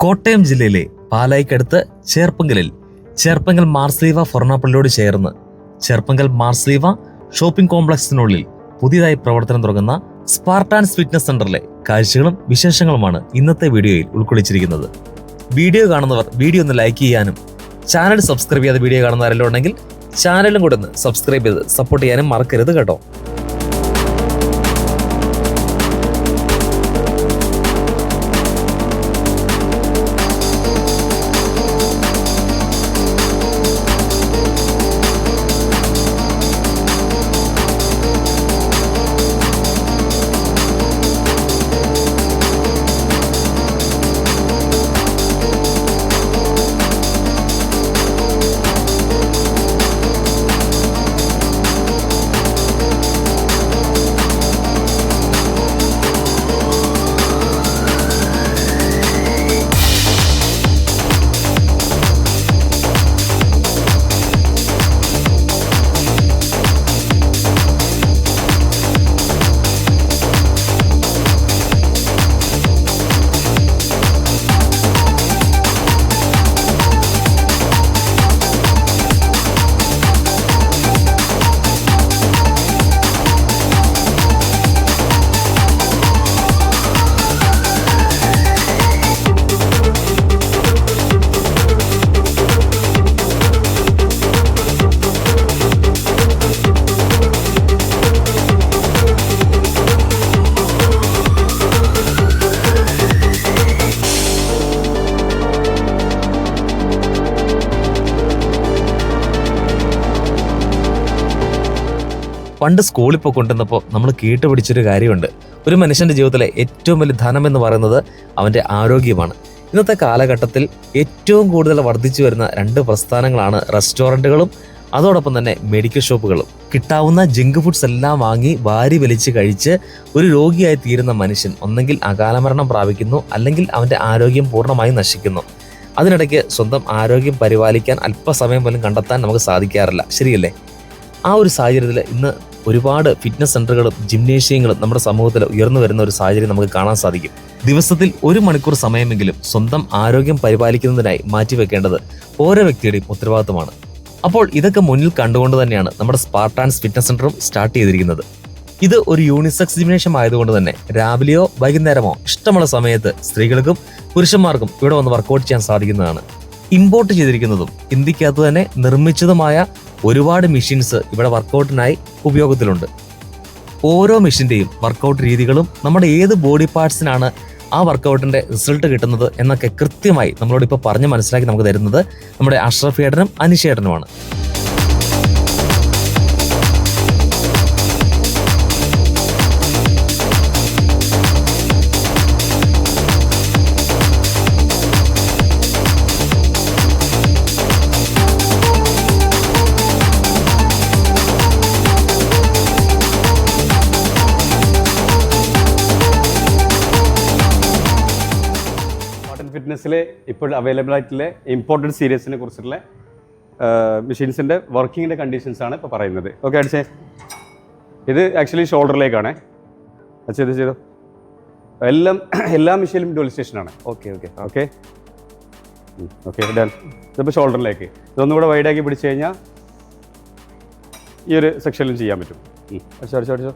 കോട്ടയം ജില്ലയിലെ പാലായ്ക്കടുത്ത് ചേർപ്പങ്കൽ മാർസ്ലീവ ഫൊർണാപ്പള്ളിയോട് ചേർന്ന് ചേർപ്പങ്കൽ മാർസ്ലീവ ഷോപ്പിംഗ് കോംപ്ലക്സിനുള്ളിൽ പുതിയതായി പ്രവർത്തനം തുടങ്ങുന്ന സ്പാർട്ടാൻസ് ഫിറ്റ്നസ് സെന്ററിലെ കാഴ്ചകളും വിശേഷങ്ങളുമാണ് ഇന്നത്തെ വീഡിയോയിൽ ഉൾക്കൊള്ളിച്ചിരിക്കുന്നത്. വീഡിയോ കാണുന്നവർ വീഡിയോ ഒന്ന് ലൈക്ക് ചെയ്യാനും ചാനൽ സബ്സ്ക്രൈബ് ചെയ്യാതെ വീഡിയോ കാണുന്നവരെല്ലാം ഉണ്ടെങ്കിൽ ചാനലും കൂടെ ഒന്ന് സബ്സ്ക്രൈബ് ചെയ്ത് സപ്പോർട്ട് ചെയ്യാനും മറക്കരുത് കേട്ടോ. പണ്ട് സ്കൂളിൽ പോയി കൊണ്ടുവന്നപ്പോൾ നമ്മൾ കേട്ടുപിടിച്ചൊരു കാര്യമുണ്ട്. ഒരു മനുഷ്യന്റെ ജീവിതത്തിലെ ഏറ്റവും വലിയ ധനം എന്ന് പറയുന്നത് അവന്റെ ആരോഗ്യമാണ്. ഇന്നത്തെ കാലഘട്ടത്തിൽ ഏറ്റവും കൂടുതൽ വർദ്ധിച്ചു വരുന്ന രണ്ട് പ്രസ്ഥാനങ്ങളാണ് റെസ്റ്റോറൻറ്റുകളും അതോടൊപ്പം തന്നെ മെഡിക്കൽ ഷോപ്പുകളും. കിട്ടാവുന്ന ജങ്ക് ഫുഡ്സ് എല്ലാം വാങ്ങി വാരി വലിച്ച് കഴിച്ച് ഒരു രോഗിയായി തീരുന്ന മനുഷ്യൻ ഒന്നെങ്കിൽ അകാലമരണം പ്രാപിക്കുന്നു, അല്ലെങ്കിൽ അവന്റെ ആരോഗ്യം പൂർണ്ണമായും നശിക്കുന്നു. അതിനിടയ്ക്ക് സ്വന്തം ആരോഗ്യം പരിപാലിക്കാൻ അല്പസമയം പോലും കണ്ടെത്താൻ നമുക്ക് സാധിക്കാറില്ല, ശരിയല്ലേ? ആ ഒരു സാഹചര്യത്തിൽ ഇന്ന് ഒരുപാട് ഫിറ്റ്നസ് സെന്ററുകളും ജിംനേഷ്യങ്ങളും നമ്മുടെ സമൂഹത്തിൽ ഉയർന്നു വരുന്ന ഒരു സാഹചര്യം നമുക്ക് കാണാൻ സാധിക്കും. ദിവസത്തിൽ 1 മണിക്കൂർ സമയമെങ്കിലും സ്വന്തം ആരോഗ്യം പരിപാലിക്കുന്നതിനായി മാറ്റിവെക്കേണ്ടത് ഓരോ വ്യക്തിയുടെയും ഉത്തരവാദിത്തമാണ്. അപ്പോൾ ഇതൊക്കെ മുന്നിൽ കണ്ടുകൊണ്ട് തന്നെയാണ് നമ്മുടെ സ്പാർട്ടാൻസ് ഫിറ്റ്നസ് സെന്ററും സ്റ്റാർട്ട് ചെയ്തിരിക്കുന്നത്. ഇത് ഒരു യൂണിസെക്സ് ജിംനേഷ്യം ആയതുകൊണ്ട് തന്നെ രാവിലെയോ വൈകുന്നേരമോ ഇഷ്ടമുള്ള സമയത്ത് സ്ത്രീകൾക്കും പുരുഷന്മാർക്കും ഇവിടെ വന്ന് വർക്കൗട്ട് ചെയ്യാൻ സാധിക്കുന്നതാണ്. ഇമ്പോർട്ട് ചെയ്തിരിക്കുന്നതും ഇന്ത്യക്കകത്ത് തന്നെ നിർമ്മിച്ചതുമായ ഒരുപാട് മെഷീൻസ് ഇവിടെ വർക്കൗട്ടിനായി ഉപയോഗത്തിലുണ്ട്. ഓരോ മെഷീൻ്റെയും വർക്കൗട്ട് രീതികളും നമ്മുടെ ഏത് ബോഡി പാർട്സിനാണ് ആ വർക്കൗട്ടിൻ്റെ റിസൾട്ട് കിട്ടുന്നത് എന്നൊക്കെ കൃത്യമായി നമ്മളോട് ഇപ്പോൾ പറഞ്ഞ് മനസ്സിലാക്കി നമുക്ക് തരുന്നത് നമ്മുടെ അഷ്റഫ് ഏട്ടനും അനീഷ് ഏട്ടനുമാണ്. ഫിറ്റ്നസ്സിലെ ഇപ്പോൾ അവൈലബിൾ ആയിട്ടുള്ള ഇമ്പോർട്ടൻറ്റ് സീരീസിനെ കുറിച്ചുള്ള മെഷീൻസിൻ്റെ വർക്കിങ്ങിൻ്റെ കണ്ടീഷൻസാണ് ഇപ്പോൾ പറയുന്നത്. ഓക്കെ അടിച്ചേ, ഇത് ആക്ച്വലി ഷോൾഡറിലേക്കാണ്. ഇത് ചെയ്തോ. എല്ലാ മെഷീനിലും ഡുവൽ സ്റ്റേഷനാണ്. Okay done. ഇതിപ്പോൾ ഷോൾഡറിലേക്ക് ഇതൊന്നുകൂടെ വൈഡാക്കി പിടിച്ചു കഴിഞ്ഞാൽ ഈ ഒരു സെക്ഷനിലും ചെയ്യാൻ പറ്റും. അടിച്ചോ.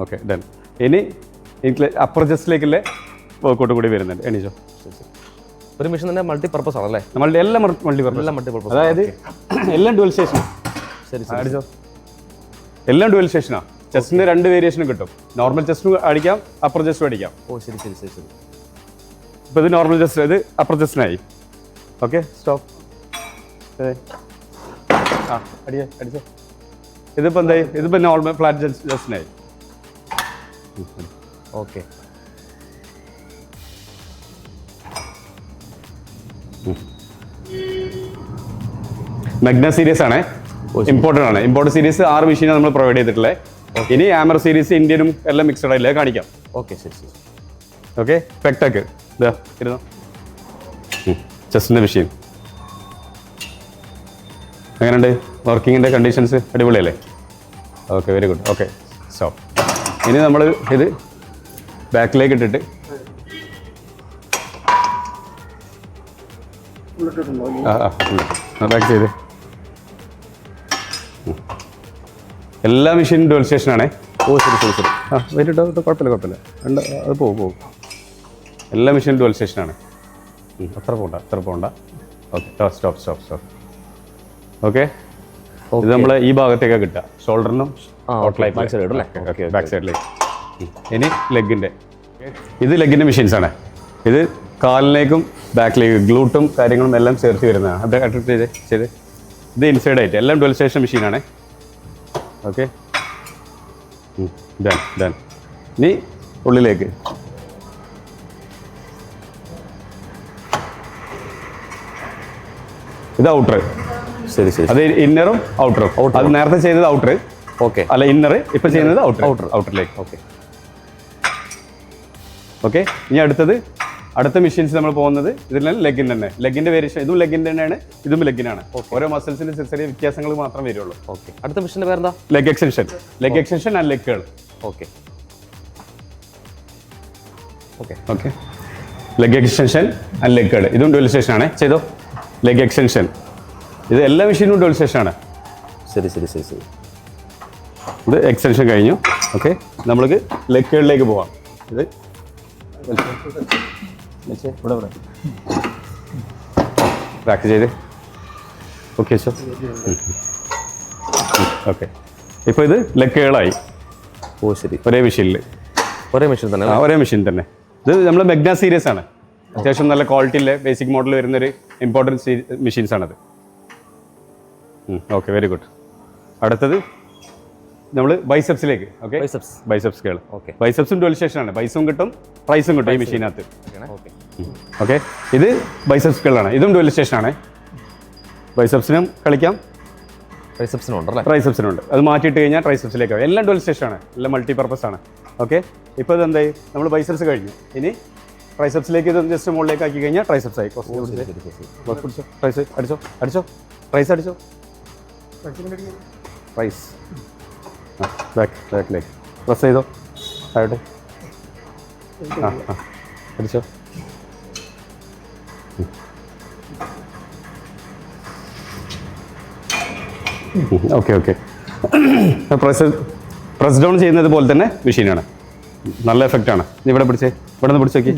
Okay done. ഇനി എനിക്ക് അപ്പർ ജസ്റ്റിലേക്കുള്ള വർക്കൗട്ടും കൂടി വരുന്നുണ്ട്. എണീച്ചോ. ഒരു മെഷീൻ തന്നെ മൾട്ടിപർപ്പസ് ആണല്ലേ? നമ്മളുടെ എല്ലാം മൾട്ടിപർപ്പസ്, അതായത് എല്ലാം ഡുവൽ സ്റ്റേഷനാണ്. ശരി, അടിച്ചോ. എല്ലാം ഡുവൽ സ്റ്റേഷനാണ്. ചെസ്റ്റിന് 2 വേരിയേഷനും കിട്ടും. നോർമൽ ചെസ്റ്റും അടിക്കാം, അപ്പർ ചെസ്റ്റും അടിക്കാം. ശരി. ഇപ്പോൾ ഇത് നോർമൽ ചെസ്റ്റ്, ഇത് അപ്പർ ചെസ്റ്റിനായി. Okay stop. അടിച്ചോ. ഇതിപ്പോൾ എന്തായി? ഇതിപ്പോൾ നോർമൽ ഫ്ലാറ്റ് ചെസ്റ്റിനായി. ഓക്കെ. മെഗ്ന സീരീസ് ആണ്, ഇമ്പോർട്ടൻ്റ് ആണ്. ഇമ്പോർട്ടൻ്റ് സീരീസ് 6 മെഷീനാണ് നമ്മൾ പ്രൊവൈഡ് ചെയ്തിട്ടുള്ളത്. ഇനി ആമർ സീരീസ് ഇന്ത്യനും എല്ലാം മിക്സഡ് ആയില്ലേ കാണിക്കാം. ഓക്കെ ശരി. ഓക്കെ പെക്ടക്ക് ഇതാ ഇരുന്നോ. ചെസ്റ്റിൻ്റെ മെഷീൻ എങ്ങനെയുണ്ട്? വർക്കിങ്ങിൻ്റെ കണ്ടീഷൻസ് അടിപൊളിയല്ലേ? Okay very good. Okay stop. ഇനി നമ്മൾ ഇത് ബാക്കിലേക്ക് ഇട്ടിട്ട് ബാക്ക് ചെയ്ത് എല്ലാ മെഷീനും ഡുവൽ സ്റ്റേഷനാണേ. ഓ ശരി ശരി ശരി. വരിട്ടോ, കുഴപ്പമില്ല. അത് പോകും. എല്ലാ മെഷീനും ഡുവൽ സ്റ്റേഷനാണ്. അത്ര പോകണ്ട. Okay, stop. ഓക്കെ, ഇത് നമ്മൾ ഈ ഭാഗത്തേക്കാണ് കിട്ടുക, ഷോൾഡറിനും ബാക്ക് സൈഡിലേക്ക്. ഇനി ലെഗിൻ്റെ, ഇത് ലെഗിൻ്റെ മെഷീൻസാണ്. ഇത് കാലിലേക്കും ബാക്കിലേക്കും ഗ്ലൂട്ടും കാര്യങ്ങളും എല്ലാം ചേർത്ത് വരുന്നതാണ്. അത് അട്രാക്ട് ചെയ്ത് ഇത് ഇൻസൈഡ് ആയിട്ട് എല്ലാം ഡുവൽ സ്റ്റേഷൻ മെഷീനാണ്. Okay, done. ഇനി ഉള്ളിലേക്ക് ഇത് ഔട്ടർ. ശരി. അത് ഇന്നറും ഔട്ടറും. അത് നേരത്തെ ചെയ്തത് ഔട്ടർ. ഓക്കെ, അല്ല ഇന്നർ. ഇപ്പൊ ചെയ്യുന്നത് ഔട്ടറിലേക്ക്. ഓക്കെ. ഇനി അടുത്ത മെഷീൻസ് നമ്മൾ പോകുന്നത് ഇതിൽ ലെഗിൻ തന്നെ. ലെഗിന്റെ വേരിയേഷൻ, ഇതും ലെഗിന്റെ തന്നെയാണ്, ഇതും ലെഗിനാണ്. ഓരോ മസിൽസിന്റെ ചെറിയ വ്യത്യാസങ്ങൾ മാത്രം വരുള്ളൂ. ഓക്കെ. അടുത്ത മെഷീന്റെ പേരെന്താ? Leg extension and leg curl. Okay. Leg extension and leg curl, ഇതും ഡുവൽ സ്റ്റേഷൻ ആണ്. ചെയ്തോ. ലെഗ് എക്സ്റ്റൻഷൻ, ഇത് എല്ലാ മെഷീനും ഡുവൽ സ്റ്റേഷൻ ആണ്. ശരി. ഇത് എക്സ്റ്റൻഷൻ കഴിഞ്ഞു. ഓക്കെ, നമ്മൾക്ക് ലെഗ് കേളിലേക്ക് പോവാം. ഇത് ബാക്ക് ചെയ്ത്. ഓക്കെ. ഇപ്പോൾ ഇത് ലെഗ് കേളായി. ഓ ശരി. ഒരേ മെഷീൻ തന്നെ. ഒരേ മെഷീൻ തന്നെ. ഇത് നമ്മൾ മെഗ്ന സീരീസ് ആണ്. അത്യാവശ്യം നല്ല ക്വാളിറ്റിയിലെ ബേസിക് മോഡൽ വരുന്നൊരു ഇമ്പോർട്ടൻറ്റ് മെഷീൻസ് ആണത്. Okay, very good. അടുത്തത് നമ്മൾ ബൈസെപ്സിലേക്ക്. ഓക്കെ, ബൈസെപ്സ് കേൾ. ബൈസെപ്സും ഡുവൽ സ്റ്റേഷൻ ആണ്. ബൈസും കിട്ടും, ട്രൈസും കിട്ടും ഈ മെഷീനകത്ത്. ഓക്കെ, ഇത് ബൈസെപ്സ് കേളാണ്. ഇതും ഡുവൽ സ്റ്റേഷൻ ആണ്. ബൈസെപ്സിനും കളിക്കാം, ട്രൈസെപ്സിനുണ്ട്. അത് മാറ്റിയിട്ട് കഴിഞ്ഞാൽ ട്രൈസെപ്സിലേക്ക് ആവും. എല്ലാം ഡുവൽ സ്റ്റേഷൻ ആണ്, എല്ലാം മൾട്ടിപർപ്പസ് ആണ്. ഓക്കെ, ഇപ്പോൾ ഇത് എന്തായി, നമ്മൾ ബൈസെപ്സ് കഴിഞ്ഞു. ഇനി ട്രൈസെപ്സിലേക്ക് ഇത് ജസ്റ്റ് മുകളിലേക്ക് ആക്കി കഴിഞ്ഞാൽ ട്രൈസെപ്സ് ആയി. അടിച്ചോ. ട്രൈസ് ബാക്കിലേക്ക് പ്രസ് ചെയ്തോ. ആയിട്ട് അടിച്ചോ. ഓക്കെ. പ്രസ് ഡൗൺ ചെയ്യുന്നത് പോലെ തന്നെ മെഷീനാണ്. നല്ല എഫക്റ്റാണ്. ഇവിടെ പിടിച്ചേ, ഇവിടെ നിന്ന് പിടിച്ച് നോക്കി.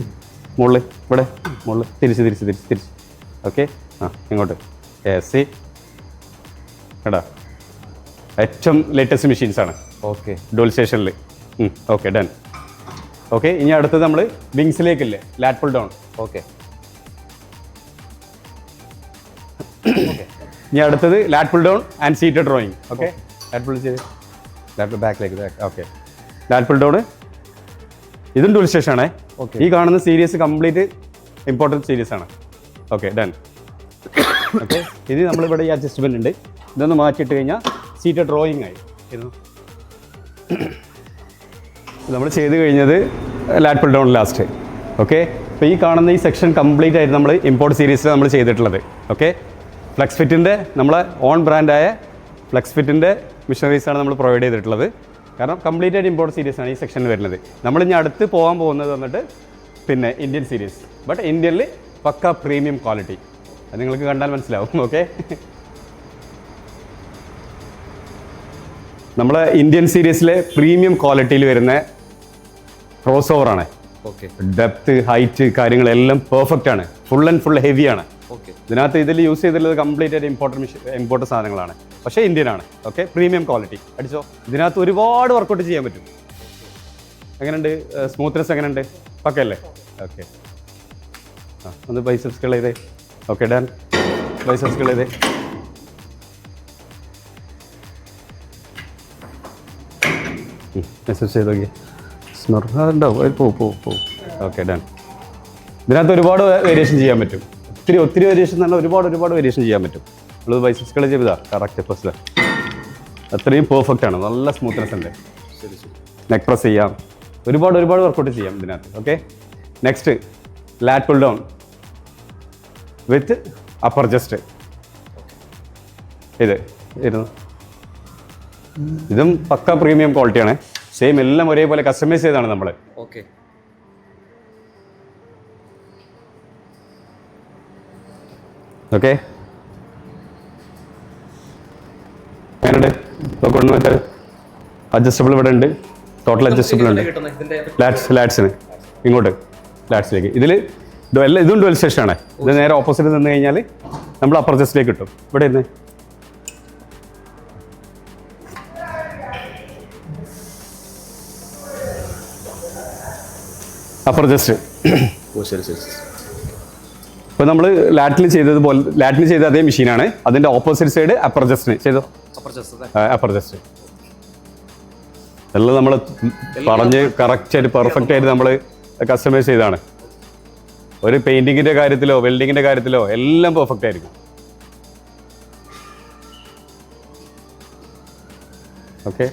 മുകളിൽ തിരിച്ച്. ഓക്കെ, ഇങ്ങോട്ട്. സി എടാ, ഏറ്റവും ലേറ്റസ്റ്റ് മെഷീൻസാണ്. ഓക്കെ, ഡുവൽ സ്റ്റേഷനിൽ. Okay, done. ഓക്കെ, ഇനി അടുത്തത് നമ്മൾ വിങ്സിലേക്കില്ലേ, ലാറ്റ് പുൾ ഡൗൺ. ഓക്കെ, ഇനി അടുത്തത് lat pull down and seated drawing. Okay, lat pull ചെയ്ത് ബാക്കിലേക്ക്. ഓക്കെ, ലാറ്റ് പുൾ ഡൗൺ, ഇതും ഡുവൽ സ്റ്റേഷൻ ആണേ. ഈ കാണുന്ന സീരീസ് കംപ്ലീറ്റ് ഇമ്പോർട്ടൻറ്റ് സീരീസ് ആണ്. Okay, done. ഓക്കെ, ഇത് നമ്മളിവിടെ ഈ അഡ്ജസ്റ്റ്മെൻ്റ് ഉണ്ട്. ഇതൊന്ന് മാറ്റിയിട്ട് കഴിഞ്ഞാൽ സീറ്റഡ് ഡ്രോയിങ് ആയി. നമ്മൾ ചെയ്ത് കഴിഞ്ഞത് ലാറ്റ് പുൾ ഡൗൺ ലാസ്റ്റ്. ഓക്കെ, അപ്പോൾ ഈ കാണുന്ന ഈ സെക്ഷൻ കംപ്ലീറ്റ് ആയിട്ട് നമ്മൾ ഇമ്പോർട്ട് സീരീസിൽ നമ്മൾ ചെയ്തിട്ടുള്ളത്. ഓക്കെ, ഫ്ലെക്സ് ഫിറ്റിൻ്റെ നമ്മളെ ഓൺ ബ്രാൻഡായ ഫ്ലെക്സ് ഫിറ്റിൻ്റെ മിഷനറീസാണ് നമ്മൾ പ്രൊവൈഡ് ചെയ്തിട്ടുള്ളത്. കാരണം കംപ്ലീറ്റ് ആയിട്ട് ഇമ്പോർട്ട് സീരീസാണ് ഈ സെക്ഷനിൽ വരുന്നത്. നമ്മളിനി അടുത്ത് പോകാൻ പോകുന്നത് വന്നിട്ട് പിന്നെ ഇന്ത്യൻ സീരീസ്, ബട്ട് ഇന്ത്യനിൽ പക്ക പ്രീമിയം ക്വാളിറ്റി. അത് നിങ്ങൾക്ക് കണ്ടാൽ മനസ്സിലാവും. ഓക്കെ, നമ്മളെ ഇന്ത്യൻ സീരീസിലെ പ്രീമിയം ക്വാളിറ്റിയിൽ വരുന്ന ക്രോസ് ഓവറാണ്. ഓക്കെ, ഡെപ്ത്, ഹൈറ്റ് കാര്യങ്ങളെല്ലാം പെർഫെക്റ്റ് ആണ്. ഫുൾ ആൻഡ് ഫുൾ ഹെവിയാണ്. ഓക്കെ, ഇതിൽ യൂസ് ചെയ്തിട്ടുള്ളത് കംപ്ലീറ്റ് ആയിട്ട് ഇമ്പോർട്ടൻറ്റ് സാധനങ്ങളാണ്. പക്ഷേ ഇന്ത്യൻ ആണ്. Okay, premium quality. അടിച്ചോ. ഇതിനകത്ത് ഒരുപാട് വർക്കൗട്ട് ചെയ്യാൻ പറ്റും. എങ്ങനെയുണ്ട്? സ്മൂത്ത്നെസ് എങ്ങനെയുണ്ട്? പക്കല്ലേ? ഓക്കെ, ഒന്ന് ബൈസെപ്സ് കേൾ ചെയ്തേ. Okay, done. ബൈസെപ്സ് കേൾ ചെയ്തേ. മെസ്സേജ് ചെയ്ത് നോക്കി. ഉണ്ടാവും. പോ. Okay, done. ഇതിനകത്ത് ഒരുപാട് വേരിയേഷൻ ചെയ്യാൻ പറ്റും. ഒത്തിരി വേരിയേഷൻ എന്ന് പറഞ്ഞാൽ ഒരുപാട് വേരിയേഷൻ ചെയ്യാൻ പറ്റും. നമ്മൾ ബൈസെപ്സ് കേൾ ചെയ്താൽ കറക്റ്റ് ഫസ്റ്റ് അത്രയും പെർഫെക്റ്റ് ആണ്. നല്ല സ്മൂത്ത്നെസ് ഉണ്ട്. നെക്ക് പ്രസ് ചെയ്യാം, ഒരുപാട് വർക്കൗട്ട് ചെയ്യാം ഇതിനകത്ത്. Okay, next lat pull down with upper chest. ഇതും പക്ക പ്രീമിയം ക്വാളിറ്റിയാണ്. സെയിം എല്ലാം ഒരേപോലെ കസ്റ്റമൈസ് ചെയ്താണ് നമ്മൾ. ഓക്കെ, ഓക്കെ, എങ്ങനെയുണ്ട് കൊണ്ടു മറ്റേ അഡ്ജസ്റ്റബിൾ ഇവിടെ ഉണ്ട്, ടോട്ടൽ അഡ്ജസ്റ്റബിൾ ഉണ്ട് ലാറ്റ്സിന് ഇങ്ങോട്ട് ലാറ്റ്സിലേക്ക്. ഇതും ഡുവൽ സ്റ്റേഷനാണ്. ഇത് നേരെ ഓപ്പോസിറ്റ് നിന്ന് കഴിഞ്ഞാൽ നമ്മൾ അപ്പർ ജസ്റ്റിലേക്ക് കിട്ടും. ഇവിടെ ഇരുന്ന് അപ്പർ ജസ്റ്റ്. ഇപ്പോൾ നമ്മൾ ലാറ്റിൽ ചെയ്ത അതേ മെഷീനാണ്. അതിൻ്റെ ഓപ്പോസിറ്റ് സൈഡ് അപ്പർ ജസ്റ്റിന് ചെയ്തോ. അപ്പർ ജസ്റ്റ് എല്ലാം നമ്മൾ പറഞ്ഞ് കറക്റ്റായിട്ട് പെർഫെക്റ്റ് ആയിട്ട് നമ്മൾ കസ്റ്റമൈസ് ചെയ്താണ്. ഒരു പെയിന്റിങ്ങിന്റെ കാര്യത്തിലോ വെൽഡിങ്ങിന്റെ കാര്യത്തിലോ എല്ലാം പെർഫെക്റ്റ് ആയിരിക്കും. ഓക്കെ,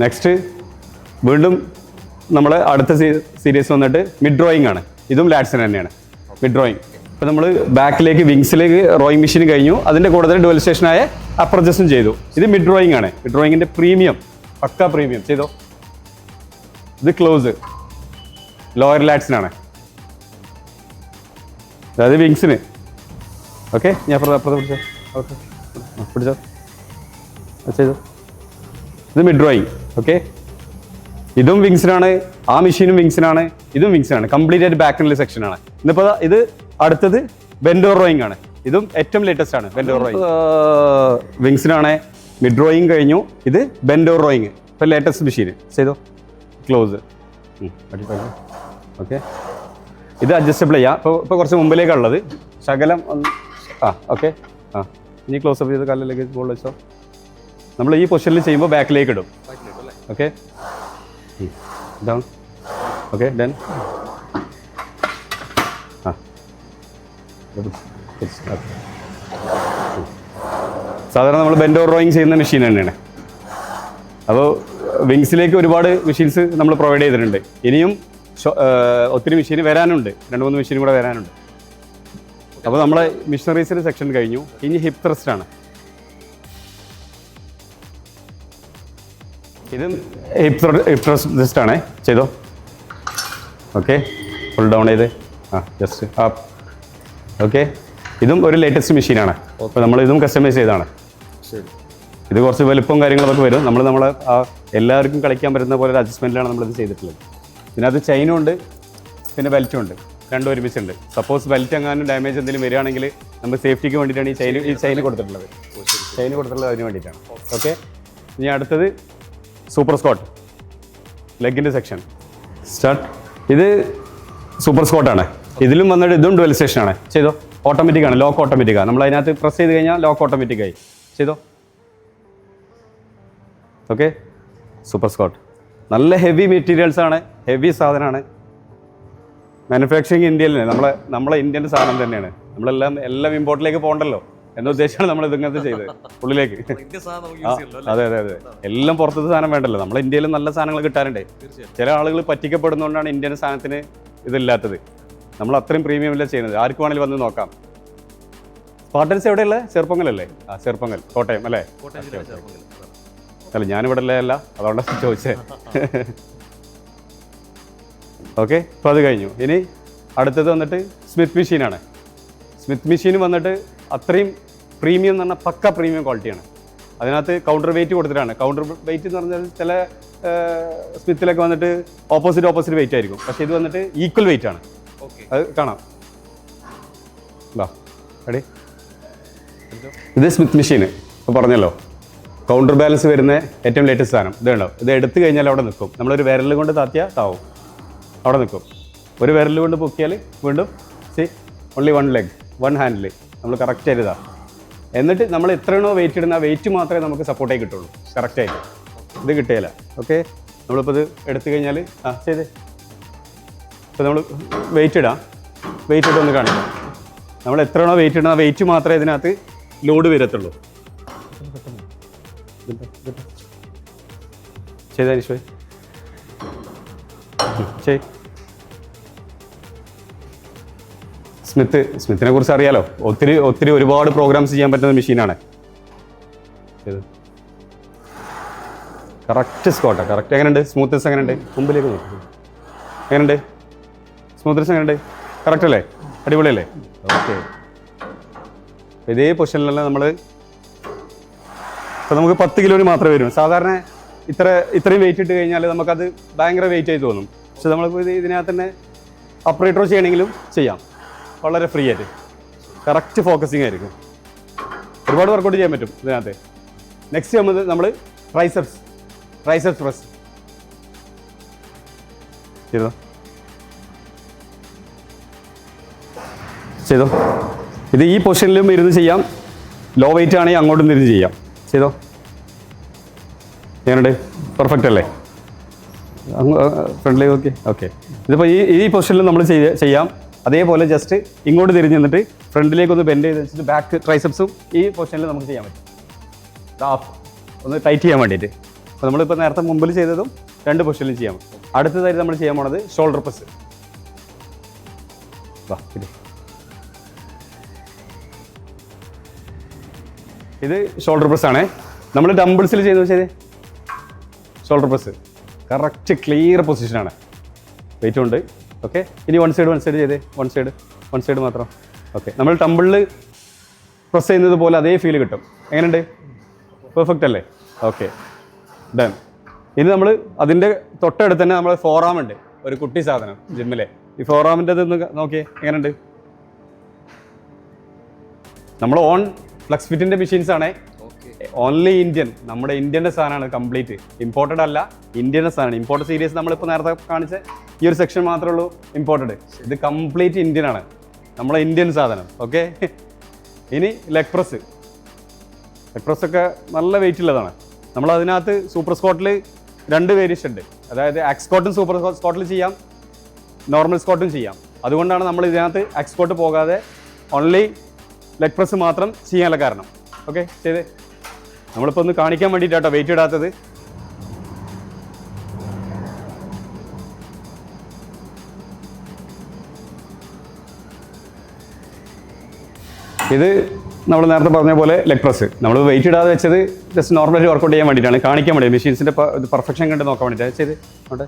നെക്സ്റ്റ് വീണ്ടും നമ്മൾ അടുത്ത സീരീസ് വന്നിട്ട് മിഡ് ഡ്രോയിങ് ആണ്. ഇതും ലാറ്റ്സിന് തന്നെയാണ് മിഡ് ഡ്രോയിങ്. ഇപ്പോൾ നമ്മൾ ബാക്കിലേക്ക് വിങ്സിലേക്ക് റോയിങ് മെഷീൻ കഴിഞ്ഞു, അതിൻ്റെ കൂടെ തന്നെ ഡുവൽ സ്റ്റേഷനായ അപ്പർ ജസ്റ്റും ചെയ്തു. ഇത് മിഡ് ഡ്രോയിങ് ആണ്. മിഡ് ഡ്രോയിങ്ങിൻ്റെ പ്രീമിയം, പക്ക പ്രീമിയം ചെയ്തോ. ഇത് ക്ലോസ് ലോയർ ലാറ്റ്സിനാണ്, അതായത് വിങ്സിന്. ഓക്കെ, ഞാൻ അപ്പുറത്ത് പിടിച്ചോ. ഓക്കെ, പിടിച്ചോ, ചെയ്തോ. ഇത് മിഡ് ഡ്രോയിങ്. ഓക്കെ, ഇതും വിങ്സിനാണ്, ആ മെഷീനും വിങ്സിനാണ്, ഇതും വിങ്സിനാണ്. കംപ്ലീറ്റ് ആയിട്ട് ബാക്കിനുള്ള സെക്ഷനാണ്. ഇന്നിപ്പോൾ ഇത് അടുത്തത് ബെൻഡോർ റോയിങ് ആണ്. ഇതും ഏറ്റവും ലേറ്റസ്റ്റ് ആണ് ബെൻഡോർ റോയിങ്. വിങ്സിനാണ്. മിഡ് ഡ്രോയിങ് കഴിഞ്ഞു. ഇത് ബെൻഡോർ റോയിങ്, ഇപ്പോൾ ലേറ്റസ്റ്റ് മെഷീൻ ചെയ്തോ. ക്ലോസ്. ഓക്കെ, ഇത് അഡ്ജസ്റ്റബിൾ ചെയ്യാം. ഇപ്പോൾ കുറച്ച് മുമ്പിലേക്കുള്ളത് ശകലം ഓക്കെ. ഇനി ക്ലോസ് അപ്പ് ചെയ്ത് കാലിലേക്ക് ബോൾ വെച്ചോ. നമ്മൾ ഈ പൊസിഷനിൽ ചെയ്യുമ്പോൾ ബാക്കിലേക്ക് ഇടും. Okay, down. Okay, done. സാധാരണ നമ്മൾ ബെൻഡോർ ഡ്രോയിങ് ചെയ്യുന്ന മെഷീൻ തന്നെയാണ്. അപ്പോൾ വിങ്സിലേക്ക് ഒരുപാട് മെഷീൻസ് നമ്മൾ പ്രൊവൈഡ് ചെയ്തിട്ടുണ്ട്. ഇനിയും ഒത്തിരി മെഷീൻ വരാനുണ്ട്, 2-3 മെഷീൻ കൂടെ വരാനുണ്ട്. അപ്പോൾ നമ്മളെ മിഷനറീസിൻ്റെ സെക്ഷൻ കഴിഞ്ഞു. ഇനി ഹിപ്പ് ത്രസ്റ്റ് ആണ്. ഇതും ഹിപ്പ് ത്രസ്റ്റ് ആണ്. ചെയ്തോ. ഓക്കെ, ഫുൾ ഡൗൺ ചെയ്ത് ജസ്റ്റ് അപ്പ്. ഓക്കെ, ഇതും ഒരു ലേറ്റസ്റ്റ് മെഷീനാണ്. അപ്പോൾ നമ്മൾ ഇതും കസ്റ്റമൈസ് ചെയ്താണ്. ഇത് കുറച്ച് വലുപ്പവും കാര്യങ്ങളൊക്കെ വരും. നമ്മളെ എല്ലാവർക്കും കളിക്കാൻ പറ്റുന്ന പോലെ ഒരു അഡ്ജസ്റ്റ്മെൻറ്റിലാണ് നമ്മളിത് ചെയ്തിട്ടുള്ളത്. ഇതിനകത്ത് ചെയിനും ഉണ്ട്, പിന്നെ ബെൽറ്റും ഉണ്ട്, രണ്ടും ഒരുമിച്ചുണ്ട്. സപ്പോസ് ബെൽറ്റ് എങ്ങാനും ഡാമേജ് എന്തെങ്കിലും വരികയാണെങ്കിൽ നമ്മൾ സേഫ്റ്റിക്ക് വേണ്ടിയിട്ടാണ് ഈ ചെയിൻ കൊടുത്തിട്ടുള്ളത്. അതിന് വേണ്ടിയിട്ടാണ്. ഓക്കെ, ഇനി അടുത്തത് സൂപ്പർ സ്കോട്ട് ലെഗിൻ്റെ സെക്ഷൻ സ്റ്റാർട്ട്. ഇത് സൂപ്പർ സ്കോട്ടാണ്. ഇതിലും വന്നിട്ട് ഇതും ഡുവൽ സ്റ്റേഷനാണ്. ചെയ്തോ. ഓട്ടോമാറ്റിക്കാണ്, ലോക്ക് ഓട്ടോമാറ്റിക്കാണ്. നമ്മൾ അതിനകത്ത് പ്രസ് ചെയ്ത് കഴിഞ്ഞാൽ ലോക്ക് ഓട്ടോമാറ്റിക്കായി. ചെയ്തോ. ഓക്കെ, സൂപ്പർ സ്കോട്ട് നല്ല ഹെവി മെറ്റീരിയൽസ് ആണ്, ഹെവി സാധനമാണ്. മാനുഫാക്ചറിങ് ഇന്ത്യയിൽ നമ്മളെ ഇന്ത്യൻ്റെ സാധനം തന്നെയാണ്. എല്ലാം ഇമ്പോർട്ടിലേക്ക് പോകണ്ടല്ലോ എന്ന ഉദ്ദേശമാണ് നമ്മൾ ഇതിങ്ങനത്തെ ചെയ്തത്. ഉള്ളിലേക്ക് അതെ, എല്ലാം പുറത്തത്തെ സാധനം വേണ്ടല്ലോ. നമ്മൾ ഇന്ത്യയിൽ നല്ല സാധനങ്ങൾ കിട്ടാറുണ്ട്. ചില ആളുകൾ പറ്റിക്കപ്പെടുന്നതുകൊണ്ടാണ് ഇന്ത്യൻ സാധനത്തിന് ഇതില്ലാത്തത്. നമ്മൾ അത്രയും പ്രീമിയമില്ല ചെയ്യുന്നത്. ആർക്ക് വേണമെങ്കിലും വന്ന് നോക്കാം. സ്പാർട്ടൻസ് എവിടെയുള്ള? ചെറുപ്പങ്ങലല്ലേ? ചെറുപ്പങ്ങൽ, കോട്ടയം അല്ലേ? അല്ല, ഞാനിവിടെ അല്ല, അതുകൊണ്ടാണ് ചോദിച്ചത്. ഓക്കെ, അപ്പോൾ അത് കഴിഞ്ഞു. ഇനി അടുത്തത് വന്നിട്ട് സ്മിത്ത് മെഷീനാണ്. സ്മിത്ത് മെഷീൻ വന്നിട്ട് അത്രയും പ്രീമിയം എന്ന് പറഞ്ഞാൽ പക്ക പ്രീമിയം ക്വാളിറ്റിയാണ്. അതിനകത്ത് കൗണ്ടർ വെയിറ്റ് കൊടുത്തിട്ടാണ്. കൗണ്ടർ വെയിറ്റ് എന്ന് പറഞ്ഞാൽ ചില സ്മിത്തിലൊക്കെ വന്നിട്ട് ഓപ്പോസിറ്റ് വെയിറ്റ് ആയിരിക്കും. പക്ഷേ ഇത് വന്നിട്ട് ഈക്വൽ വെയിറ്റ് ആണ്. അത് കാണാം. റെഡി. ഇത് സ്മിത്ത് മെഷീൻ ഇപ്പോൾ പറഞ്ഞല്ലോ, കൗണ്ടർ ബാലൻസ് വരുന്ന ഏറ്റവും ലേറ്റസ്റ്റ് സാധനം. ഇത് കണ്ടോ, ഇത് എടുത്തു കഴിഞ്ഞാൽ അവിടെ നിൽക്കും. നമ്മളൊരു വിരൽ കൊണ്ട് താത്തിയാൽ താവും, അവിടെ നിൽക്കും. ഒരു വിരൽ കൊണ്ട് പൊക്കിയാൽ വീണ്ടും ഓൺലി 1 leg 1 ഹാൻഡിൽ നമ്മൾ കറക്റ്റായിട്ട് ഇതാ. എന്നിട്ട് നമ്മൾ എത്രയാണോ വെയിറ്റ് ഇടുന്ന ആ വെയിറ്റ് മാത്രമേ നമുക്ക് സപ്പോർട്ടായി കിട്ടുള്ളൂ കറക്റ്റായിട്ട്. ഇത് കിട്ടുകയില്ല. ഓക്കെ, നമ്മളിപ്പോൾ ഇത് എടുത്തു കഴിഞ്ഞാൽ ചെയ്തേ. ഇപ്പോൾ നമ്മൾ വെയിറ്റ് ഇടാം. വെയിറ്റ് ഇട്ടൊന്ന് കാണിക്കാം. നമ്മൾ എത്രയാണോ വെയിറ്റ് ഇടുന്ന ആ വെയിറ്റ് മാത്രമേ ഇതിനകത്ത് ലോഡ് വരത്തുള്ളൂ. ചെയ്താ നിശ്വയ് ചെയ്. സ്മിത്തിനെ കുറിച്ച് അറിയാലോ. ഒത്തിരി ഒരുപാട് പ്രോഗ്രാംസ് ചെയ്യാൻ പറ്റുന്ന മെഷീനാണ്. കറക്റ്റ് സ്കോട്ടാ. കറക്റ്റ് എങ്ങനെയുണ്ട്? സ്മൂത്ത്നെസ് എങ്ങനെയുണ്ട്? മുമ്പിലേക്ക് നോക്കും. എങ്ങനെയുണ്ട്? സ്മൂത്ത്നെസ് എങ്ങനെയുണ്ട്? കറക്റ്റ് അല്ലേ? അടിപൊളിയല്ലേ? ഓക്കെ. ഇതേ പൊസിഷനിലല്ല നമ്മൾ ഇപ്പോൾ നമുക്ക് 10 കിലോന് മാത്രമേ വരും. സാധാരണ ഇത്രയും വെയിറ്റ് ഇട്ട് കഴിഞ്ഞാൽ നമുക്കത് ഭയങ്കര വെയിറ്റ് ആയി തോന്നും. പക്ഷെ നമ്മളിപ്പോൾ ഇതിനകത്ത് തന്നെ അപ്പറേറ്റർ ചെയ്യണമെങ്കിലും ചെയ്യാം, വളരെ ഫ്രീ ആയിട്ട്. കറക്റ്റ് ഫോക്കസിങ് ആയിരിക്കും. ഒരുപാട് വർക്കൗട്ട് ചെയ്യാൻ പറ്റും ഇതിനകത്ത്. നെക്സ്റ്റ് നമ്മൾ ട്രൈസെപ്സ് പ്രസ് ചെയ്തോ. ഇത് ഈ പൊസിഷനിലും ഇരുന്ന് ചെയ്യാം, ലോ വെയിറ്റ് ആണെങ്കിൽ അങ്ങോട്ടും ഇരുന്ന് ചെയ്യാം. ചെയ്തോ. എങ്ങനെയുണ്ട്? പെർഫെക്റ്റ് അല്ലേ? ഫ്രണ്ടിലേക്ക് ഓക്കെ. ഓക്കെ, ഇതിപ്പോൾ ഈ പൊസിഷനിൽ നമ്മൾ ചെയ്യാം. അതേപോലെ ജസ്റ്റ് ഇങ്ങോട്ട് തിരിഞ്ഞ് നിന്നിട്ട് ഫ്രണ്ടിലേക്കൊന്ന് ബെൻഡ് ചെയ്ത് വെച്ചിട്ട് ബാക്ക് ട്രൈസെപ്സും ഈ പൊസിഷനിൽ നമുക്ക് ചെയ്യാൻ പറ്റും. ഒന്ന് ടൈറ്റ് ചെയ്യാൻ വേണ്ടിയിട്ട്. അപ്പോൾ നമ്മളിപ്പോൾ നേരത്തെ മുമ്പിൽ ചെയ്തതും 2 പൊസിഷനിൽ ചെയ്യാം. അടുത്തതായിട്ട് നമ്മൾ ചെയ്യാൻ പോണത് ഷോൾഡർ പ്രസ്. ഇത് ഷോൾഡർ പ്രസ് ആണ്. നമ്മൾ ഡംബിൾസിൽ ചെയ്ത് വെച്ചത് ഷോൾഡർ പ്രസ് കറക്റ്റ് ക്ലിയർ പൊസിഷനാണ്, വെയിറ്റ് ഉണ്ട്. ഓക്കെ, ഇനി വൺ സൈഡ് ചെയ്തേ. വൺ സൈഡ് മാത്രം. ഓക്കെ, നമ്മൾ ടംബിളിൽ പ്രസ് ചെയ്യുന്നത് പോലെ അതേ ഫീൽ കിട്ടും. എങ്ങനെയുണ്ട്? പെർഫെക്റ്റ് അല്ലേ? Okay, done. ഇനി നമ്മൾ അതിൻ്റെ തൊട്ടടുത്ത് തന്നെ നമ്മൾ ഫോറാം ഉണ്ട്, ഒരു കുട്ടി സാധനം ജിമ്മിലെ. ഈ ഫോറാമിൻ്റെ ഒന്ന് നോക്കിയേ, എങ്ങനെയുണ്ട്? നമ്മൾ ഓൺ ഫ്ലെക്സ് ഫിറ്റിൻ്റെ മെഷീൻസ് ആണ്, ഓൺലി ഇന്ത്യൻ. നമ്മുടെ ഇന്ത്യൻ്റെ സാധനമാണ്, കംപ്ലീറ്റ് ഇമ്പോർട്ടഡ് അല്ല, ഇന്ത്യൻ്റെ സാധനമാണ്. ഇമ്പോർട്ടഡ് സീരീസ് നമ്മളിപ്പോൾ നേരത്തെ കാണിച്ച ഈ ഒരു സെക്ഷൻ മാത്രമേ ഉള്ളൂ ഇമ്പോർട്ടഡ്. ഇത് കംപ്ലീറ്റ് ഇന്ത്യൻ ആണ്, നമ്മുടെ ഇന്ത്യൻ സാധനം. ഓക്കെ, ഇനി ലെഗ് പ്രസ് ഒക്കെ നല്ല വെയിറ്റ് ഉള്ളതാണ്. നമ്മൾ അതിനകത്ത് സൂപ്പർ സ്ക്വാട്ടിൽ 2 വേരിയേഷൻ ഉണ്ട്. അതായത് എക്സ്കോട്ടും സൂപ്പർ സ്ക്വാട്ടിൽ ചെയ്യാം, നോർമൽ സ്ക്വാട്ടും ചെയ്യാം. അതുകൊണ്ടാണ് നമ്മൾ ഇതിനകത്ത് എക്സ്കോട്ട് പോകാതെ ഓൺലി ലെഗ് പ്രസ് മാത്രം ചെയ്യാനുള്ള കാരണം. ഓക്കെ, ചെയ്ത് നമ്മളിപ്പോൾ ഒന്ന് കാണിക്കാൻ വേണ്ടിയിട്ടാട്ടോ വെയിറ്റ് ഇടാത്തത്. ഇത് നമ്മൾ നേരത്തെ പറഞ്ഞ പോലെ ലെഗ് പ്രസ് നമ്മൾ വെയിറ്റ് ഇടാതെ വെച്ചത് ജസ്റ്റ് നോർമലി വർക്കൗട്ട് ചെയ്യാൻ വേണ്ടിയിട്ടാണ്, കാണിക്കാൻ വേണ്ടി, മെഷീൻസിൻ്റെ പെർഫെക്ഷൻ കണ്ട് നോക്കാൻ വേണ്ടിയിട്ടാണ് ചെയ്ത്. അവിടെ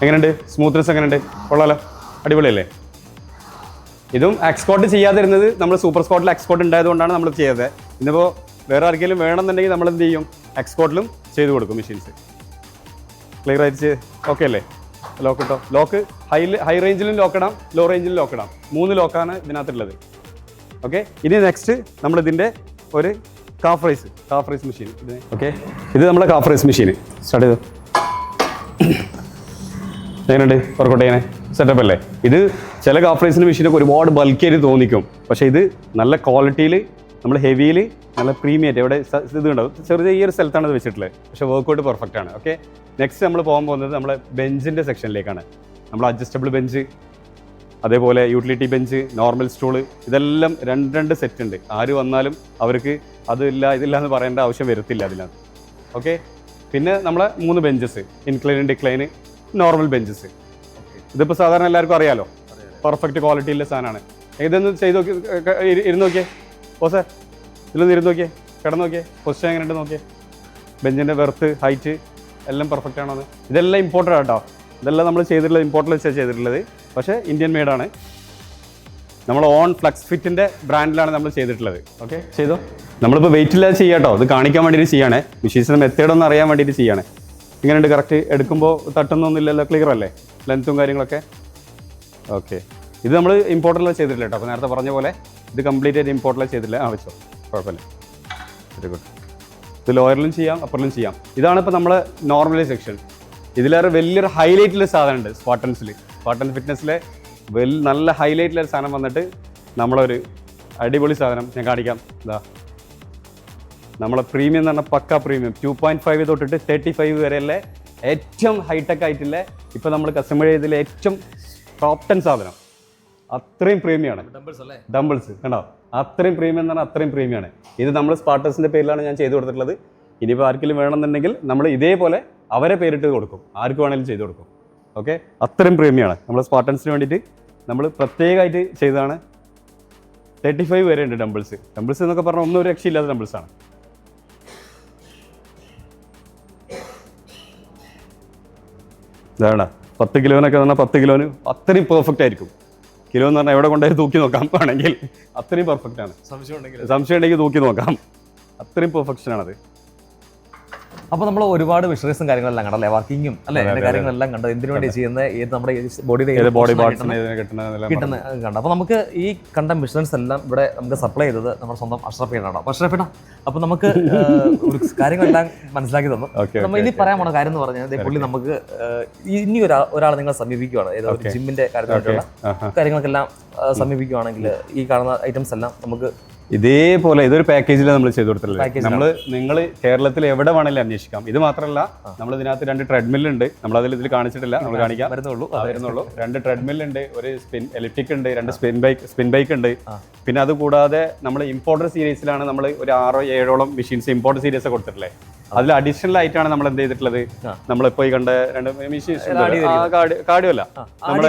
എങ്ങനെയുണ്ട്? സ്മൂത്ത്നെസ് എങ്ങനെയുണ്ട്? കൊള്ളാലോ, അടിപൊളിയല്ലേ? ഇതും എക്സ്കോട്ട് ചെയ്യാതിരുന്നത് നമ്മൾ സൂപ്പർ സ്കോട്ടിൽ എക്സ്കോട്ട് ഉണ്ടായതുകൊണ്ടാണ് നമ്മൾ ചെയ്തത്. ഇന്നിപ്പോൾ വേറെ ആർക്കെങ്കിലും വേണമെന്നുണ്ടെങ്കിൽ നമ്മൾ എന്ത് ചെയ്യും? എക്സ്കോട്ടിലും ചെയ്ത് കൊടുക്കും മെഷീൻസ്. ക്ലിയർ ആയിട്ട് ഓക്കെ അല്ലേ? ലോക്ക് ഇട്ടോ. ലോക്ക് ഹൈ റേഞ്ചിലും ലോക്കിടാം, ലോ റേഞ്ചിലും ലോക്കിടാം. 3 ലോക്കാണ് ഇതിനകത്തുള്ളത്. ഓക്കെ, ഇനി നെക്സ്റ്റ് നമ്മളിതിൻ്റെ ഒരു കാഫ് റൈസ് മെഷീൻ. ഓക്കെ, ഇത് നമ്മുടെ കാഫ് റൈസ് മെഷീൻ സ്റ്റാർട്ട് ചെയ്തു. എങ്ങനെയുണ്ട്? വർക്കൗട്ട് ചെയ്യണേ സെറ്റപ്പ് അല്ലേ? ഇത് ചില കാഫ് റൈസിൻ്റെ മെഷീനൊക്കെ ഒരുപാട് ബൾക്കിയായിട്ട് തോന്നിക്കും, പക്ഷേ ഇത് നല്ല ക്വാളിറ്റിയിൽ, നമ്മൾ ഹെവിയിൽ, നല്ല പ്രീമിയം ആയിട്ട് ഇവിടെ ഇത് ഉണ്ടാവും. ചെറിയ സ്ഥലത്താണ് ഇത് വെച്ചിട്ടുള്ളത്, പക്ഷേ വർക്കൗട്ട് പെർഫെക്റ്റ് ആണ്. ഓക്കെ, നെക്സ്റ്റ് നമ്മൾ പോകാൻ പോകുന്നത് നമ്മുടെ ബെഞ്ചിൻ്റെ സെക്ഷനിലേക്കാണ്. നമ്മൾ അഡ്ജസ്റ്റബിൾ ബെഞ്ച്, അതേപോലെ യൂട്ടിലിറ്റി ബെഞ്ച്, നോർമൽ സ്റ്റൂള്, ഇതെല്ലാം 2 സെറ്റ് ഉണ്ട്. ആര് വന്നാലും അവർക്ക് ഇതില്ല എന്ന് പറയേണ്ട ആവശ്യം വരത്തില്ല അതിനകത്ത്. ഓക്കെ, പിന്നെ നമ്മളെ 3 benches, incline, decline, normal benches. ഇതിപ്പോൾ സാധാരണ എല്ലാവർക്കും അറിയാലോ, പെർഫെക്റ്റ് ക്വാളിറ്റിയുള്ള സാധനമാണ്. ഇതൊന്ന് ചെയ്ത് നോക്കി, ഇരുന്ന് നോക്കിയേ. ഓ സാർ, ഇതിലൊന്ന് ഇരുന്ന് നോക്കിയേ, കിടന്ന് നോക്കിയേ, പൊസിഷൻ എങ്ങനെയുണ്ട് നോക്കിയേ. ബെഞ്ചിൻ്റെ വെർത്ത്, ഹൈറ്റ് എല്ലാം പെർഫെക്റ്റ് ആണോ? ഇതെല്ലാം ഇമ്പോർട്ടൻ്റ് ആട്ടോ. ഇതെല്ലാം നമ്മൾ ചെയ്തിട്ടുള്ളത് ഇമ്പോർട്ടൻ്റ് വെച്ചാണ് ചെയ്തിട്ടുള്ളത്, പക്ഷേ ഇന്ത്യൻ മെയ്ഡാണ്. നമ്മൾ ഓൺ ഫ്ലെക്സ് ഫിറ്റിൻ്റെ ബ്രാൻഡിലാണ് നമ്മൾ ചെയ്തിട്ടുള്ളത്. ഓക്കെ, ചെയ്തോ. നമ്മളിപ്പോൾ വെയിറ്റ് ഇല്ലാതെ ചെയ്യാട്ടോ, ഇത് കാണിക്കാൻ വേണ്ടിയിട്ട് ചെയ്യണേ, മെഷീൻസിൻ്റെ മെത്തേഡൊന്നും അറിയാൻ വേണ്ടിയിട്ട് ചെയ്യണേ. ഇങ്ങനെയുണ്ട്? കറക്റ്റ് എടുക്കുമ്പോൾ തട്ടുന്നൊന്നുമില്ലല്ലോ, ക്ലിയർ അല്ലേ? ലെങ്ത്തും കാര്യങ്ങളൊക്കെ. ഓക്കെ, ഇത് നമ്മൾ ഇമ്പോർട്ടൻ്റ് ചെയ്തിട്ടില്ല കേട്ടോ. അപ്പോൾ നേരത്തെ പറഞ്ഞ പോലെ ഇത് കംപ്ലീറ്റ് ആയിട്ട് ഇമ്പോർട്ടൻ്റ് ചെയ്തിട്ടില്ല. വെച്ചോ, കുഴപ്പമില്ല, വെരി ഗുഡ്. ഇത് ലോയറിലും ചെയ്യാം, അപ്പറിലും ചെയ്യാം. ഇതാണ് ഇപ്പോൾ നമ്മൾ നോർമലി സെക്ഷൻ. ഇതിലേറെ വലിയൊരു ഹൈലൈറ്റിലെ സാധനം ഉണ്ട് സ്പാർട്ടൻ ഫിറ്റ്നസ്സിലെ നല്ല ഹൈലൈറ്റിലൊരു സാധനം വന്നിട്ട് നമ്മളൊരു അടിപൊളി സാധനം ഞാൻ കാണിക്കാം. ഇതാ നമ്മളെ പ്രീമിയം എന്ന് പറഞ്ഞാൽ പക്ക പ്രീമിയം 2.5 തൊട്ടിട്ട് 35 വരെയുള്ള ഏറ്റവും ഹൈടെക് ആയിട്ടുള്ള ഇപ്പോൾ നമ്മൾ കസ്റ്റമർ ചെയ്തതിലെ ഏറ്റവും ടോപ്പ് 10 സാധനം. അത്രയും പ്രീമിയമാണ് ഡംബിൾസ്, കണ്ടോ? അത്രയും പ്രീമിയം എന്ന് പറഞ്ഞാൽ അത്രയും പ്രീമിയമാണ്. ഇത് നമ്മൾ സ്പാർട്ടൻസിൻ്റെ പേരിലാണ് ഞാൻ ചെയ്തു കൊടുത്തിട്ടുള്ളത്. ഇനിയിപ്പോൾ ആർക്കെങ്കിലും വേണമെന്നുണ്ടെങ്കിൽ നമ്മൾ ഇതേപോലെ അവരെ പേരിട്ട് കൊടുക്കും, ആർക്ക് വേണമെങ്കിലും ചെയ്തു കൊടുക്കും. ഓക്കെ, അത്രയും പ്രീമിയമാണ്. നമ്മൾ സ്പാർട്ടൻസിന് വേണ്ടിയിട്ട് നമ്മൾ പ്രത്യേകമായിട്ട് ചെയ്തതാണ്. 35 വരെ ഉണ്ട് ഡംബിൾസ് എന്നൊക്കെ പറഞ്ഞാൽ ഒന്നും ഒരു രക്ഷയില്ലാത്ത ഡംബിൾസാണ്. ഇതാണ് 10 കിലോനൊക്കെ പറഞ്ഞാൽ 10 കിലോന് അത്രയും പെർഫെക്റ്റ് ആയിരിക്കും. കിലോ എന്ന് പറഞ്ഞാൽ എവിടെ കൊണ്ടുപോയി തൂക്കി നോക്കാം വേണമെങ്കിൽ, അത്രയും പെർഫെക്റ്റ് ആണ്. സംശയം ഉണ്ടെങ്കിൽ തൂക്കി നോക്കാം, അത്രയും പെർഫെക്ഷൻ ആണത്. അപ്പോൾ നമ്മൾ ഒരുപാട് വിഷ്വൽസും കാര്യങ്ങളെല്ലാം കണ്ടല്ലേ, വർക്കിങ്ങും അല്ലേ, അതിന്റെ കാര്യങ്ങളെല്ലാം കണ്ടു. എന്തിനു വേണ്ടി ചെയ്യുന്ന ഏത് നമ്മുടെ ബോഡിയുടെ ബോഡി പാർട്സിന് കിട്ടുന്ന കണ്ടു. അപ്പോൾ നമുക്ക് ഈ കണ്ട മിഷൻസ് എല്ലാം ഇവിടെ നമുക്ക് സപ്ലൈ ചെയ്തത് നമ്മുടെ സ്വന്തം അഷ്റഫേടാണ്. അഷ്റഫേടാ, അപ്പോൾ നമുക്ക് ഒരു കാര്യങ്ങളെല്ലാം മനസ്സിലാക്കി തന്നു. നമ്മൾ ഇനി പറയാൻ പോണ കാര്യം എന്ന് പറഞ്ഞാൽ പുള്ളി നമുക്ക് ഇനി ഒരാളെ നിങ്ങൾ സമീപിക്കുകയാണ്, ഏതോ ഒരു ജിമ്മിന്റെ കാര്യത്തിലുള്ള കാര്യങ്ങൾക്കെല്ലാം സമീപിക്കുകയാണെങ്കിൽ ഈ കാണുന്ന ഐറ്റംസ് എല്ലാം നമുക്ക് ഇതേപോലെ ഇതൊരു പാക്കേജിൽ നമ്മൾ ചെയ്തു കൊടുത്തിട്ടുള്ളത്. നിങ്ങൾ കേരളത്തിൽ എവിടെ വേണമെങ്കിലും അന്വേഷിക്കാം. ഇത് മാത്രമല്ല, നമ്മൾ ഇതിനകത്ത് 2 ട്രെഡ്മില്ലുണ്ട്. നമ്മൾ ഇതിൽ കാണിച്ചിട്ടില്ല, നമ്മൾ കാണിക്കാം വരുന്നുള്ളൂ. 2 ട്രെഡ്മില്ലുണ്ട്, ഒരു എലിപ്റ്റിക് ഉണ്ട്, 2 സ്പിൻ ബൈക്ക് ഉണ്ട്. പിന്നെ അതുകൂടാതെ നമ്മൾ ഇമ്പോർട്ടർ സീരീസിലാണ് നമ്മൾ ഒരു 6-7ഓളം മെഷീൻസ് ഇമ്പോർട്ടർ സീരീസ് കൊടുത്തിട്ടില്ലേ. അതിൽ അഡീഷണൽ ആയിട്ടാണ് നമ്മൾ എന്ത് ചെയ്തിട്ടുള്ളത്, നമ്മളിപ്പോ ഈ കണ്ട 2 മെഷീൻസ് കാർഡിയോ അല്ല, നമ്മൾ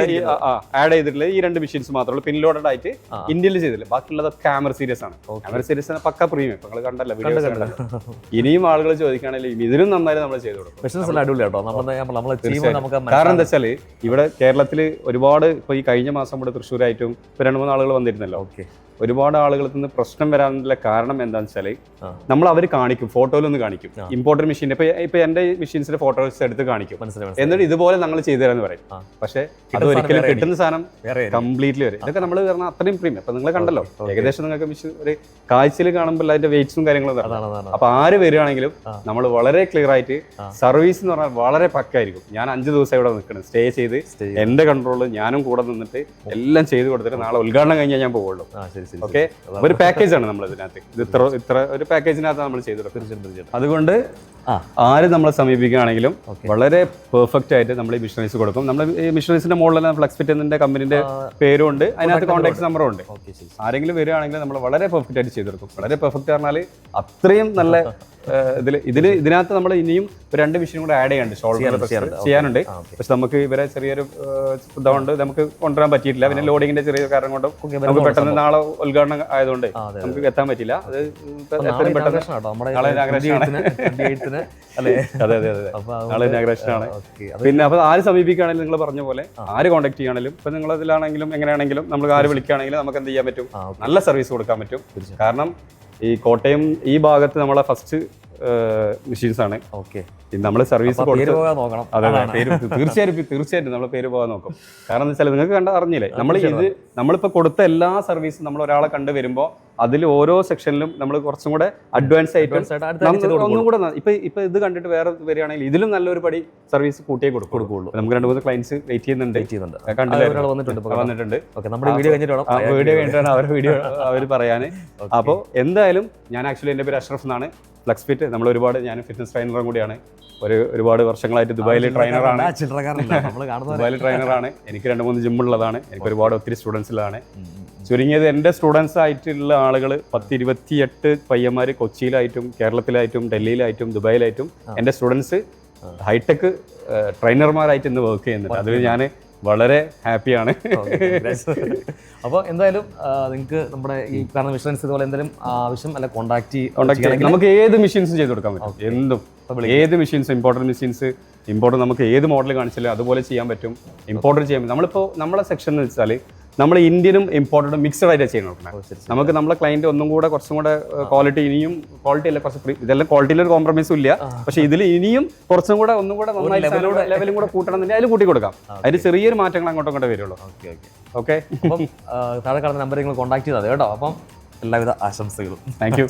ആഡ് ചെയ്തിട്ടുള്ളത് ഈ 2 മെഷീൻസ് മാത്രമേ ഉള്ളൂ. പിൻ ലോഡഡ് ആയിട്ട് ഇന്ത്യയിൽ ചെയ്തില്ല. ബാക്കിയുള്ളത് ക്യാമറ സീരീസ് ആണ്. ക്യാമറ സീരീസ് പക്ക പ്രീമിയം. നിങ്ങൾ കണ്ടല്ലോ വീഡിയോ. ഇനിയും ആളുകൾ ചോദിക്കുകയാണെങ്കിൽ ഇതിലും നന്നായി നമ്മൾ ചെയ്തു കൊടുക്കും. കാരണം എന്താ വെച്ചാൽ ഇവിടെ കേരളത്തിൽ ഒരുപാട് ഇപ്പൊ ഈ കഴിഞ്ഞ മാസം ഇവിടെ തൃശ്ശൂരായിട്ടും ഇപ്പൊ 2-3 ആളുകൾ വന്നിരുന്നല്ലോ. ഒരുപാട് ആളുകളിൽ നിന്ന് പ്രശ്നം വരാനുള്ള കാരണം എന്താണെന്ന് വെച്ചാൽ നമ്മൾ അവർ കാണിക്കും, ഫോട്ടോയിലൊന്ന് കാണിക്കും ഇമ്പോർട്ടർ മെഷീൻ. ഇപ്പൊ എന്റെ മെഷീൻസിന്റെ ഫോട്ടോസ് എടുത്ത് കാണിക്കും, എന്നിട്ട് ഇതുപോലെ ഞങ്ങൾ ചെയ്തു തരാന്ന് പറയും. പക്ഷെ അത് ഒരിക്കലും കിട്ടുന്ന സാധനം കംപ്ലീറ്റ്ലി വരും. ഇതൊക്കെ നമ്മൾ പറഞ്ഞാൽ അത്രയും പ്രീമിയം. അപ്പൊ നിങ്ങൾ കണ്ടല്ലോ, ഏകദേശം നിങ്ങൾക്ക് മെഷീൻ ഒരു കാഴ്ചയിൽ കാണുമ്പോൾ അതിന്റെ വെയിറ്റ്സും കാര്യങ്ങളും. അപ്പൊ ആര് വരികയാണെങ്കിലും നമ്മൾ വളരെ ക്ലിയർ ആയിട്ട് സർവീസ് എന്ന് പറഞ്ഞാൽ വളരെ പക്കായിരിക്കും. ഞാൻ 5 ദിവസം ഇവിടെ നിൽക്കണം, സ്റ്റേ ചെയ്ത് എന്റെ കൺട്രോളിൽ ഞാനും കൂടെ നിന്നിട്ട് എല്ലാം ചെയ്ത് കൊടുത്തിട്ട് നാളെ ഉദ്ഘാടനം കഴിഞ്ഞാൽ ഞാൻ പോകുള്ളൂ. ഓക്കെ, ഒരു പാക്കേജ് ആണ് നമ്മൾ ഇതിനകത്ത്. ഇത് ഇത്ര ഒരു പാക്കേജിനകത്ത് നമ്മൾ ചെയ്തു കൊടുക്കും. അതുകൊണ്ട് ആര് നമ്മളെ സമീപിക്കുകയാണെങ്കിലും വളരെ പെർഫെക്റ്റ് ആയിട്ട് നമ്മൾ ഈ മിഷനറീസ് കൊടുക്കും. നമ്മൾ ഈ മിഷനറീസിന്റെ മുകളിൽ ഫ്ലക്സ് ഫിറ്റ് എന്നതിന്റെ കമ്പനിന്റെ പേരും ഉണ്ട്, അതിനകത്ത് കോൺടാക്ട് നമ്പറും ഉണ്ട്. ആരെങ്കിലും വരികയാണെങ്കിൽ നമ്മൾ വളരെ പെർഫെക്റ്റ് ആയിട്ട് ചെയ്തു കൊടുക്കും. വളരെ പെർഫെക്റ്റ് പറഞ്ഞാൽ അത്രയും നല്ല ഇതിനകത്ത് നമ്മൾ ഇനിയും 2 മെഷീൻ കൂടെ ആഡ് ചെയ്യാനുണ്ട്, ഷോൾഡർ ചെയ്യാനുണ്ട്. പക്ഷെ നമുക്ക് ഇവരെ ചെറിയൊരു ഇതുകൊണ്ട് നമുക്ക് കൊണ്ടുവരാൻ പറ്റിയിട്ടില്ല. പിന്നെ ലോഡിങ്ങിന്റെ ചെറിയ കാരണം കൊണ്ടും നമുക്ക് പെട്ടെന്ന് നാളെ ഉദ്ഘാടനം ആയതുകൊണ്ട് നമുക്ക് എത്താൻ പറ്റില്ല. അത് എത്രയും പെട്ടെന്ന് നാളെ ഇനാഗ്രേഷനാണ്. അതെ, നാളെ ഇനാഗ്രേഷനാണ്. പിന്നെ അപ്പൊ ആര് സമീപിക്കുകയാണെങ്കിലും നിങ്ങൾ പറഞ്ഞ പോലെ ആര് കോൺടാക്ട് ചെയ്യുകയാണെങ്കിലും, ഇപ്പൊ നിങ്ങൾ ഇതിലാണെങ്കിലും എങ്ങനെയാണെങ്കിലും നമുക്ക് ആര് വിളിക്കുകയാണെങ്കിലും നമുക്ക് എന്ത് ചെയ്യാൻ പറ്റും, നല്ല സർവീസ് കൊടുക്കാൻ പറ്റും. കാരണം ഈ കോട്ടയം ഈ ഭാഗത്ത് നമ്മളെ ഫസ്റ്റ് മെഷീൻസ് ആണ്. നമ്മൾ സർവീസ് നോക്കണം. അതെ, തീർച്ചയായിട്ടും നമ്മൾ പേര് പോകാൻ നോക്കും. കാരണം എന്താ വെച്ചാൽ നിങ്ങൾക്ക് അറിഞ്ഞില്ലേ, നമ്മളിപ്പോൾ കൊടുത്ത എല്ലാ സർവീസും നമ്മൾ ഒരാളെ കണ്ടു വരുമ്പോൾ അതിൽ ഓരോ സെക്ഷനിലും നമ്മൾ കുറച്ചും കൂടെ അഡ്വാൻസ് ആയിട്ട് ഒന്നും കൂടെ ഇപ്പൊ ഇത് കണ്ടിട്ട് വേറെ വരികയാണെങ്കിൽ ഇതിലും നല്ലൊരു പടി സർവീസ് കൂട്ടിയേ കൊടുക്കുള്ളൂ. നമുക്ക് 2-3 ക്ലയൻസ് വെയിറ്റ് ചെയ്യുന്നുണ്ട്. വന്നിട്ടുണ്ട്. വീഡിയോ കഴിഞ്ഞിട്ടാണ് അവർ പറയാന്. അപ്പോൾ എന്തായാലും ഞാൻ ആക്ച്വലി എൻ്റെ പേര് അഷ്റഫ് എന്നാണ്. ഫ്ലക്സ് ഫിറ്റ് നമ്മൾ ഞാൻ ഫിറ്റ്നസ് ട്രെയിനറും കൂടിയാണ്. ഒരുപാട് വർഷങ്ങളായിട്ട് ദുബായിലെ ട്രെയിനറാണ്. എനിക്ക് 2-3 ജിമ്മുള്ളതാണ്. എനിക്ക് ഒത്തിരി സ്റ്റുഡൻസ് ഉള്ളതാണ്. ചുരുങ്ങിയത് എൻ്റെ സ്റ്റുഡൻസ് ആയിട്ടുള്ള ആളുകൾ 10-28 പയ്യന്മാർ കൊച്ചിയിലായിട്ടും കേരളത്തിലായിട്ടും ഡൽഹിയിലായിട്ടും ദുബായിലായിട്ടും എൻ്റെ സ്റ്റുഡൻസ് ഹൈടെക് ട്രെയിനർമാരായിട്ട് ഇന്ന് വർക്ക് ചെയ്യുന്നുണ്ട്. അതിൽ ഞാൻ വളരെ ഹാപ്പിയാണ്. അപ്പോൾ എന്തായാലും നിങ്ങൾക്ക് നമ്മുടെ ഈ കാണുന്ന മെഷീൻസ് ഇതുപോലെ എന്തെങ്കിലും ആവശ്യം അല്ല കോൺടാക്ട് നമുക്ക് ഏത് മെഷീൻസും ചെയ്ത് കൊടുക്കാൻ പറ്റും. എന്തും ഏത് മെഷീൻസ് ഇമ്പോർട്ടർ നമുക്ക് ഏത് മോഡൽ കാണിച്ചാലും അതുപോലെ ചെയ്യാൻ പറ്റും. ഇമ്പോർട്ടർ ചെയ്യാൻ പറ്റും. നമ്മളിപ്പോൾ നമ്മളെ സെക്ഷൻ എന്ന് വെച്ചാൽ നമ്മൾ ഇന്ത്യനും ഇമ്പോർട്ടഡും മിക്സഡ് ആയിട്ട് ചെയ്യാൻ നോക്കണം. നമുക്ക് നമ്മളെ ക്ലയന്റ് ഒന്നും കൂടെ കുറച്ചും കൂടെ ക്വാളിറ്റി ഇനിയും ക്വാളിറ്റി അല്ല കുറച്ച് ഇതെല്ലാം ക്വാളിറ്റിയിൽ ഒരു കോംപ്രമൈസും ഇല്ല. പക്ഷെ ഇതിൽ ഇനിയും കുറച്ചും കൂടെ ഒന്നും കൂടെ നന്നായി ലെവലും കൂടെ കൂട്ടണം എന്നുണ്ടെങ്കിൽ അതിൽ കൂട്ടി കൊടുക്കാം. അതിന് ചെറിയൊരു മാറ്റങ്ങൾ അങ്ങോട്ടും ഇങ്ങോട്ട് വരുള്ളൂ. ഓക്കെ, അപ്പം താഴെ കാണുന്ന നമ്പർ നിങ്ങൾ കോൺടാക്ട് ചെയ്താൽ കേട്ടോ. അപ്പം എല്ലാവിധ ആശംസകളും. Thank you.